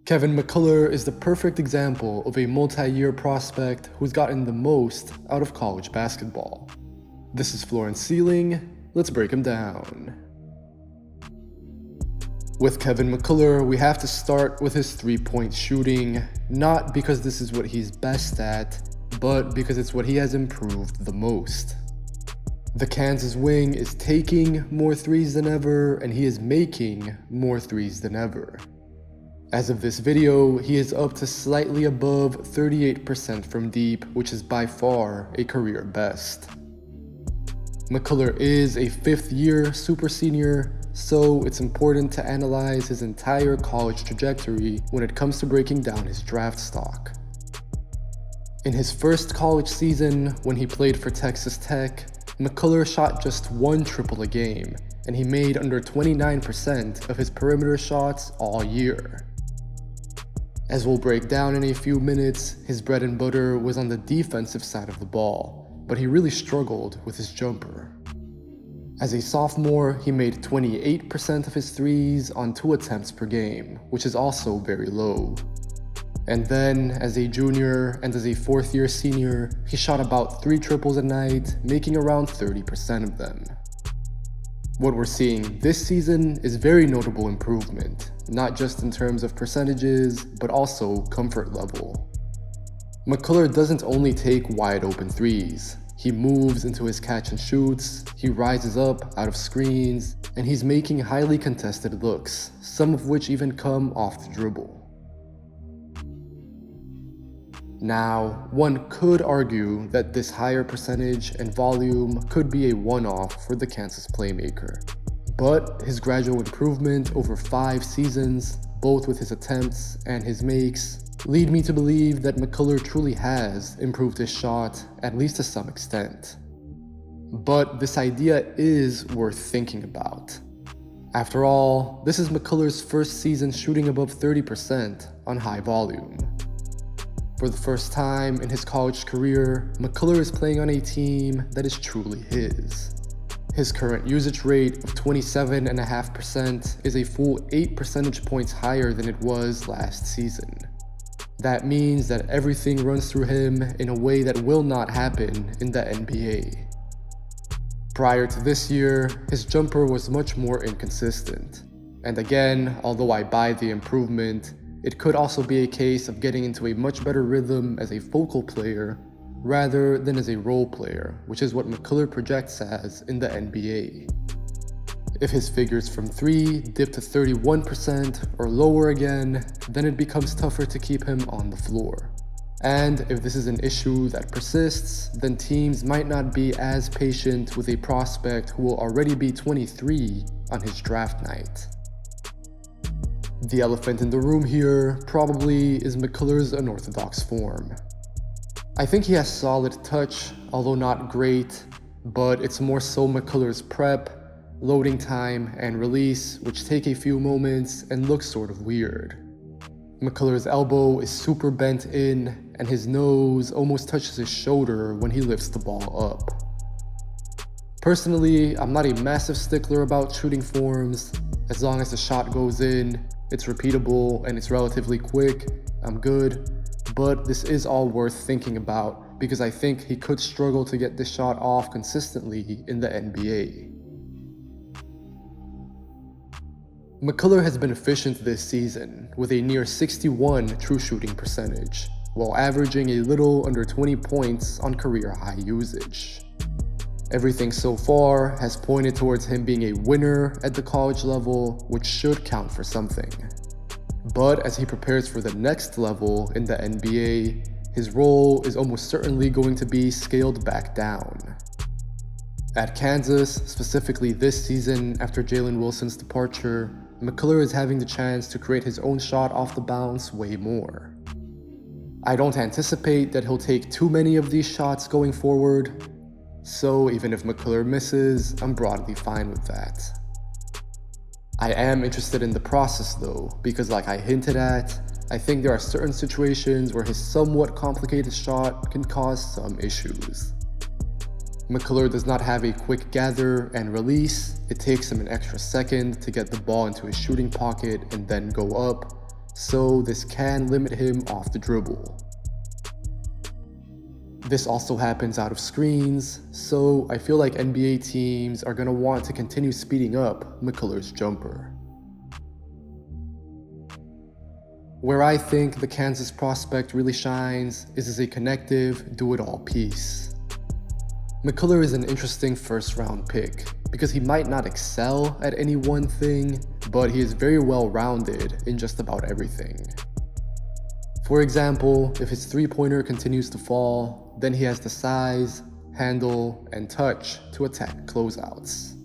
Kevin McCullar is the perfect example of a multi-year prospect who's gotten the most out of college basketball. This is Floor and Ceiling. Let's break him down. With Kevin McCullar, we have to start with his three-point shooting, not because this is what he's best at, but because it's what he has improved the most. The Kansas wing is taking more threes than ever, and he is making more threes than ever. As of this video, he is up to slightly above 38% from deep, which is by far a career best. McCullar is a fifth-year super senior, so it's important to analyze his entire college trajectory when it comes to breaking down his draft stock. In his first college season, when he played for Texas Tech, McCullar shot just one triple a game, and he made under 29% of his perimeter shots all year. As we'll break down in a few minutes, his bread and butter was on the defensive side of the ball, but he really struggled with his jumper. As a sophomore, he made 28% of his threes on 2 attempts per game, which is also very low. And then, as a junior and as a fourth-year senior, he shot about 3 triples a night, making around 30% of them. What we're seeing this season is very notable improvement, not just in terms of percentages, but also comfort level. McCullar doesn't only take wide open threes. He moves into his catch and shoots, he rises up out of screens, and he's making highly contested looks, some of which even come off the dribble. Now, one could argue that this higher percentage and volume could be a one-off for the Kansas playmaker. But his gradual improvement over 5 seasons, both with his attempts and his makes, lead me to believe that McCullar truly has improved his shot, at least to some extent. But this idea is worth thinking about. After all, this is McCullar's first season shooting above 30% on high volume. For the first time in his college career, McCullar is playing on a team that is truly his. His current usage rate of 27.5% is a full 8 percentage points higher than it was last season. That means that everything runs through him in a way that will not happen in the NBA. Prior to this year, his jumper was much more inconsistent. And again, although I buy the improvement, it could also be a case of getting into a much better rhythm as a focal player rather than as a role player, which is what McCullar projects as in the NBA. If his figures from 3 dip to 31% or lower again, then it becomes tougher to keep him on the floor. And if this is an issue that persists, then teams might not be as patient with a prospect who will already be 23 on his draft night. The elephant in the room here probably is McCullar's unorthodox form. I think he has solid touch, although not great, but it's more so McCullar's prep, loading time, and release, which take a few moments and look sort of weird. McCullar's elbow is super bent in, and his nose almost touches his shoulder when he lifts the ball up. Personally, I'm not a massive stickler about shooting forms. As long as the shot goes in, it's repeatable, and it's relatively quick, I'm good. But this is all worth thinking about because I think he could struggle to get this shot off consistently in the NBA. McCullar has been efficient this season with a near 61 true shooting percentage, while averaging a little under 20 points on career high usage. Everything so far has pointed towards him being a winner at the college level, which should count for something. But as he prepares for the next level in the NBA, his role is almost certainly going to be scaled back down. At Kansas, specifically this season after Jalen Wilson's departure, McCullar is having the chance to create his own shot off the bounce way more. I don't anticipate that he'll take too many of these shots going forward, so even if McCullar misses, I'm broadly fine with that. I am interested in the process though, because like I hinted at, I think there are certain situations where his somewhat complicated shot can cause some issues. McCullar does not have a quick gather and release. It takes him an extra second to get the ball into his shooting pocket and then go up. so this can limit him off the dribble. This also happens out of screens, so I feel like NBA teams are going to want to continue speeding up McCullar's jumper. Where I think the Kansas prospect really shines is as a connective, do-it-all piece. McCullar is an interesting first-round pick because he might not excel at any one thing, but he is very well-rounded in just about everything. For example, if his three-pointer continues to fall, then he has the size, handle, and touch to attack closeouts.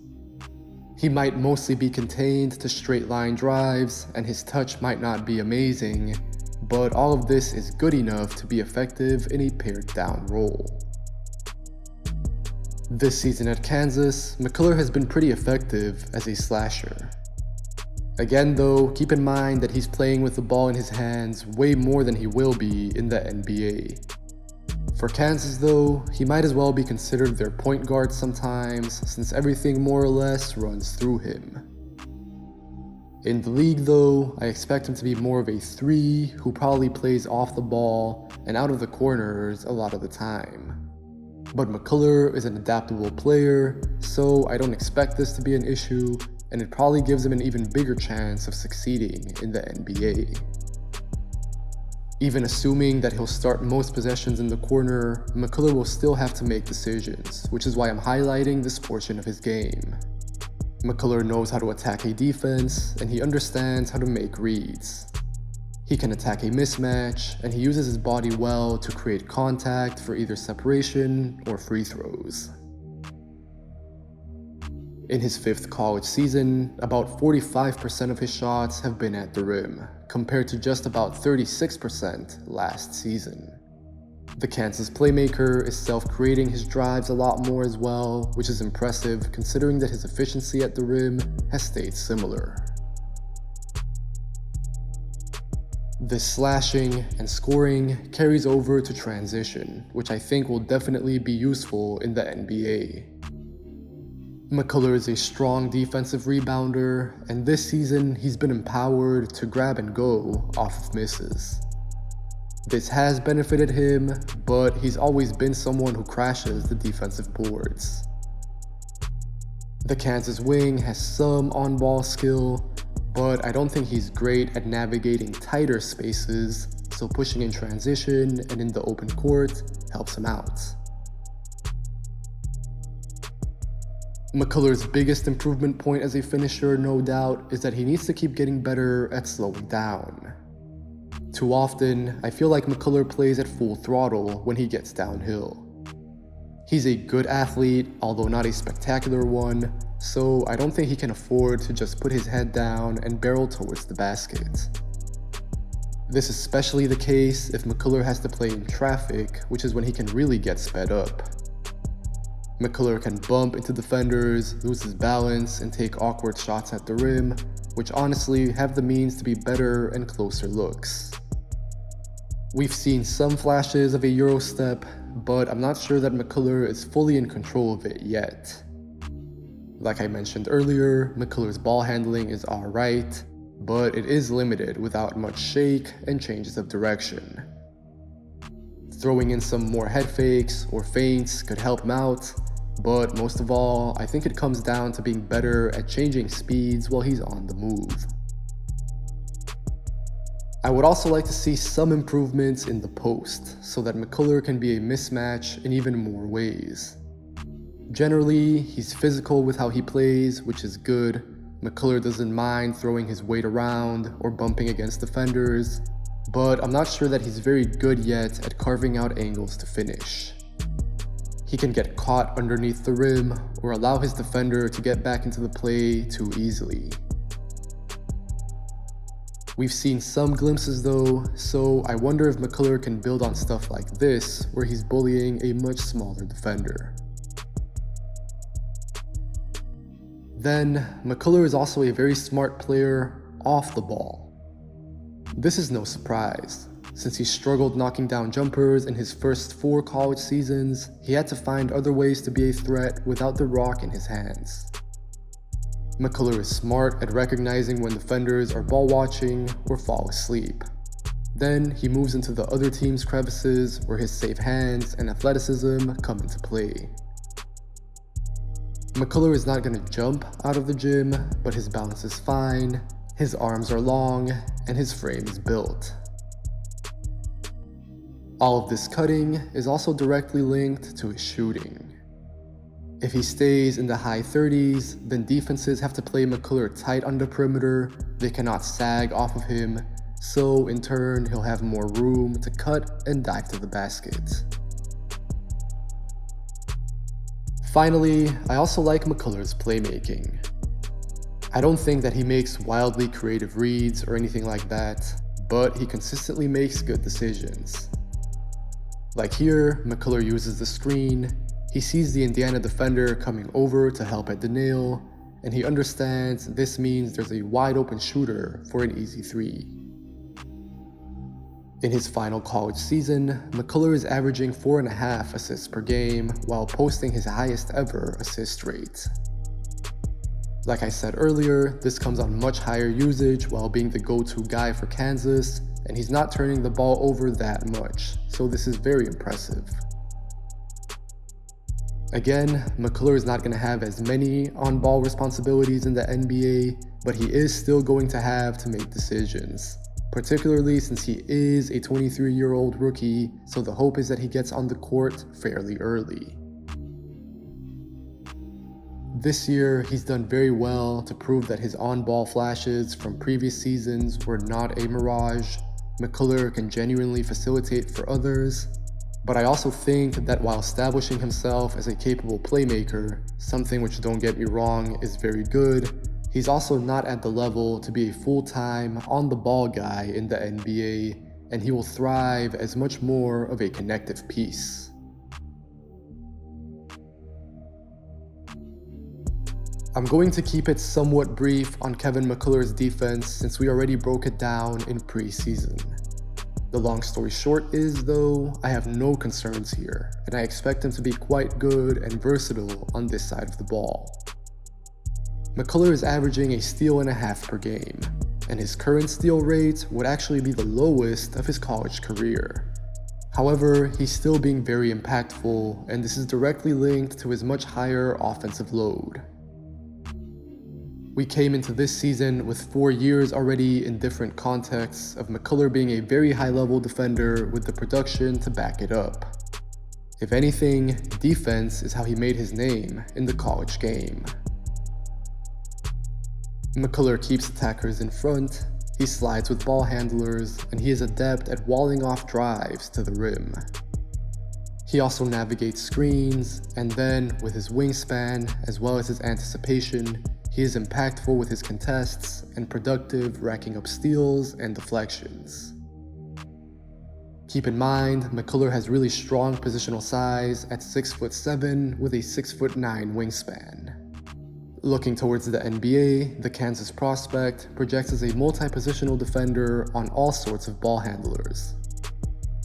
He might mostly be contained to straight-line drives, and his touch might not be amazing, but all of this is good enough to be effective in a paired-down role. This season at Kansas, McCullar has been pretty effective as a slasher. Again though, keep in mind that he's playing with the ball in his hands way more than he will be in the NBA. For Kansas though, he might as well be considered their point guard sometimes, since everything more or less runs through him. In the league though, I expect him to be more of a 3 who probably plays off the ball and out of the corners a lot of the time. But McCullar is an adaptable player, so I don't expect this to be an issue, and it probably gives him an even bigger chance of succeeding in the NBA. Even assuming that he'll start most possessions in the corner, McCullar will still have to make decisions, which is why I'm highlighting this portion of his game. McCullar knows how to attack a defense, and he understands how to make reads. He can attack a mismatch, and he uses his body well to create contact for either separation or free throws. In his 5th college season, about 45% of his shots have been at the rim, compared to just about 36% last season. The Kansas playmaker is self-creating his drives a lot more as well, which is impressive considering that his efficiency at the rim has stayed similar. This slashing and scoring carries over to transition, which I think will definitely be useful in the NBA. McCullar is a strong defensive rebounder, and this season he's been empowered to grab and go off of misses. This has benefited him, but he's always been someone who crashes the defensive boards. The Kansas wing has some on-ball skill, but I don't think he's great at navigating tighter spaces, so pushing in transition and in the open court helps him out. McCullar's biggest improvement point as a finisher, no doubt, is that he needs to keep getting better at slowing down. Too often, I feel like McCullar plays at full throttle when he gets downhill. He's a good athlete, although not a spectacular one, so I don't think he can afford to just put his head down and barrel towards the basket. This is especially the case if McCullar has to play in traffic, which is when he can really get sped up. McCullar can bump into defenders, lose his balance, and take awkward shots at the rim, which honestly have the means to be better and closer looks. We've seen some flashes of a Euro step, but I'm not sure that McCullar is fully in control of it yet. Like I mentioned earlier, McCullar's ball handling is alright, but it is limited without much shake and changes of direction. Throwing in some more head fakes or feints could help him out, but most of all, I think it comes down to being better at changing speeds while he's on the move. I would also like to see some improvements in the post, so that McCullar can be a mismatch in even more ways. Generally, he's physical with how he plays, which is good. McCullar doesn't mind throwing his weight around or bumping against defenders, but I'm not sure that he's very good yet at carving out angles to finish. He can get caught underneath the rim or allow his defender to get back into the play too easily. We've seen some glimpses though, so I wonder if McCullar can build on stuff like this where he's bullying a much smaller defender. Then, McCullar is also a very smart player off the ball. This is no surprise. Since he struggled knocking down jumpers in his first 4 college seasons, he had to find other ways to be a threat without the rock in his hands. McCullar is smart at recognizing when defenders are ball watching or fall asleep. Then he moves into the other team's crevices where his safe hands and athleticism come into play. McCullar is not going to jump out of the gym, but his balance is fine, his arms are long, and his frame is built. All of this cutting is also directly linked to his shooting. If he stays in the high 30s, then defenses have to play McCullar tight on the perimeter, they cannot sag off of him, so in turn he'll have more room to cut and dive to the basket. Finally, I also like McCullar's playmaking. I don't think that he makes wildly creative reads or anything like that, but he consistently makes good decisions. Like here, McCullar uses the screen, he sees the Indiana defender coming over to help at the nail, and he understands this means there's a wide open shooter for an easy three. In his final college season, McCullar is averaging 4.5 assists per game while posting his highest ever assist rate. Like I said earlier, this comes on much higher usage while being the go-to guy for Kansas, and he's not turning the ball over that much, so this is very impressive. Again, McCullar is not going to have as many on-ball responsibilities in the NBA, but he is still going to have to make decisions, particularly since he is a 23-year-old rookie, so the hope is that he gets on the court fairly early. This year, he's done very well to prove that his on-ball flashes from previous seasons were not a mirage. McCullar can genuinely facilitate for others, but I also think that while establishing himself as a capable playmaker, something which, don't get me wrong, is very good, he's also not at the level to be a full-time, on-the-ball guy in the NBA, and he will thrive as much more of a connective piece. I'm going to keep it somewhat brief on Kevin McCullar's defense since we already broke it down in preseason. The long story short is, though, I have no concerns here, and I expect him to be quite good and versatile on this side of the ball. McCullar is averaging a steal and a half per game, and his current steal rate would actually be the lowest of his college career. However, he's still being very impactful, and this is directly linked to his much higher offensive load. We came into this season with 4 years already in different contexts of McCullar being a very high-level defender with the production to back it up. If anything, defense is how he made his name in the college game. McCullar keeps attackers in front, he slides with ball handlers, and he is adept at walling off drives to the rim. He also navigates screens, and then with his wingspan as well as his anticipation, he is impactful with his contests and productive racking up steals and deflections. Keep in mind, McCullar has really strong positional size at 6'7" with a 6'9" wingspan. Looking towards the NBA, the Kansas prospect projects as a multi-positional defender on all sorts of ball handlers.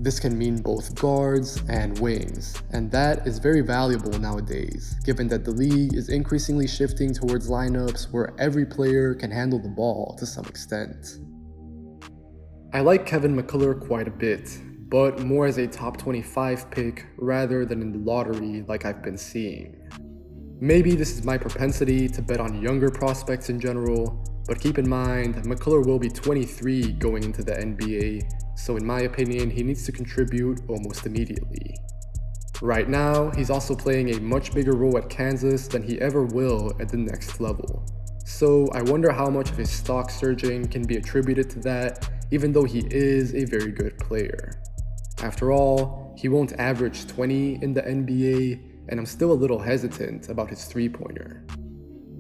This can mean both guards and wings, and that is very valuable nowadays, given that the league is increasingly shifting towards lineups where every player can handle the ball to some extent. I like Kevin McCullar quite a bit, but more as a top 25 pick rather than in the lottery like I've been seeing. Maybe this is my propensity to bet on younger prospects in general, but keep in mind, McCullar will be 23 going into the NBA, so in my opinion, he needs to contribute almost immediately. Right now, he's also playing a much bigger role at Kansas than he ever will at the next level. So I wonder how much of his stock surging can be attributed to that, even though he is a very good player. After all, he won't average 20 in the NBA, and I'm still a little hesitant about his three-pointer.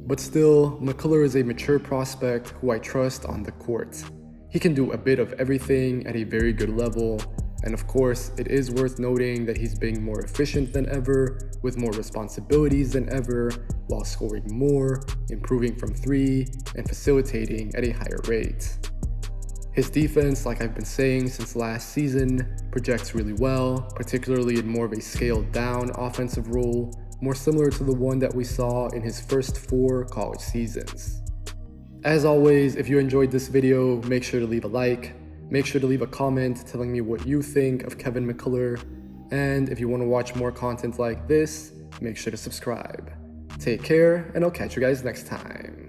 But still, McCullar is a mature prospect who I trust on the court. He can do a bit of everything at a very good level, and of course, it is worth noting that he's being more efficient than ever, with more responsibilities than ever, while scoring more, improving from three, and facilitating at a higher rate. His defense, like I've been saying since last season, projects really well, particularly in more of a scaled down offensive role, more similar to the one that we saw in his first 4 college seasons. As always, if you enjoyed this video, make sure to leave a like, make sure to leave a comment telling me what you think of Kevin McCullar, and if you want to watch more content like this, make sure to subscribe. Take care, and I'll catch you guys next time.